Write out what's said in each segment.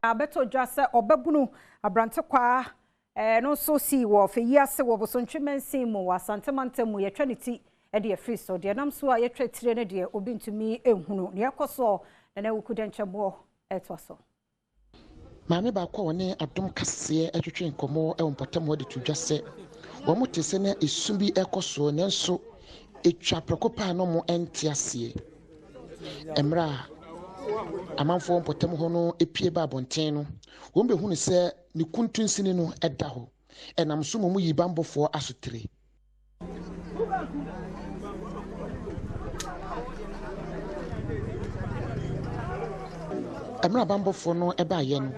Abeto Jase Obebunu Abrante kwa no so si wo Feyinase wo Bosomtwe mansin mu Asante mantemu ye twaniti e de free so de nam so a ye twetire ne de obi ntumi ehunu ne yakoso na wukude nchebo etwaso Maame ba kwa woni Adom Kasee atwetwe nkomo e wompotamo de tudwase wo motese na esumbi ekoso nenso etwa prekopa no mo entiase emra amanfo wompotamo ho no epie ba abonten no wo mbehunu se ne kuntunsini no eda ho enam so mo yi bambofo asotre emra bambofo no eba ye no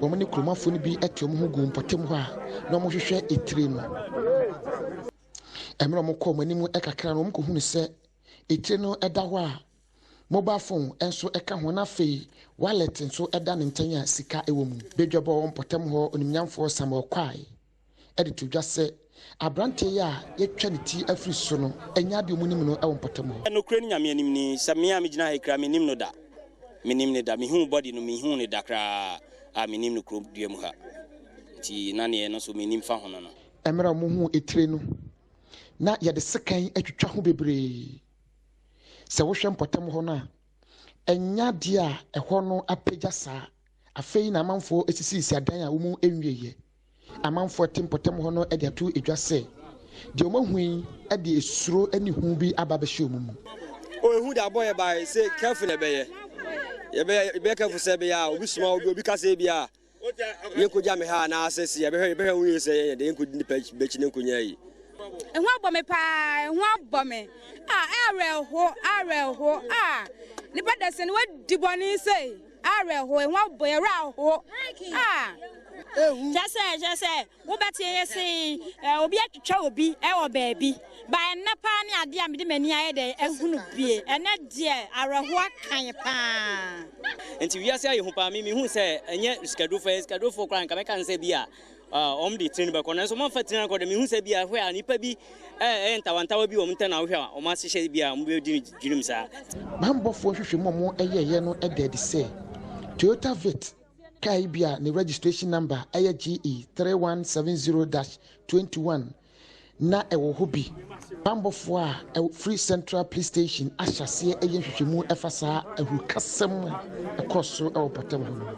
wo mo ne kromafo no bi etiom ho gu mpotamo ho a na mo hwehwe etire no emra mo kɔ mo animu ekakra no mo ko hunu se etire no eda ho a mobile phone enso eka ho na fei wallet enso eda ne ntanya sika ewo mu bedwabo wonpotem ho onimnyamfo samo kwai ede tudwase abrante ya yetwa ne ti afri so no enya de omunim no wonpotem ho no kura ni nyame anim ni samia me gina he kra me nim no da me hu body no me hu ne da kra a me nim no kro duam ha ti na ne no so me nim fa ho no emra mo hu etire no na yede sekan atwitwa ho bebre se wo hwe mpotem ho na enya de a eho no apagya saa afei na amanfo esisi adan a wo mu enwieye amanfo tempotem ho no e de atu edwase de o mahui e de esuro ani hu bi ababehye omumu o ehu da boy by say careful e beye ye be careful say be ya obi suma obi Kasee bia ye koja me ha na asesi ye be hu say ye de enko ni bechi ne nkonya yi ehun abome pa ehun abome areho nipa dese ni wadi boni say areho ehun aboyera ho jase wo betie yesi obi atwetwa obi e wo baabi ba enapa ne ade a mede mani aye de ehunu bie ene de areho akan pa enti wiase aye hu pa mi hu say enye schedule for kran ka me kan say bia omdi train ba kono so man fa train ko de mi hu say bia hwe anipa bi entawantawa bi wo mta na hwe a o ma sehye bia mo be di girim sa bambofo hwehwe momo eyeye no edede say Toyota Vet kai bia ne registration number GE 3170-21 na ewo hobi bambofo a Free Central Police Station ahyase eye hwehwemu efasa ahurukasem ekoso ewo potem ho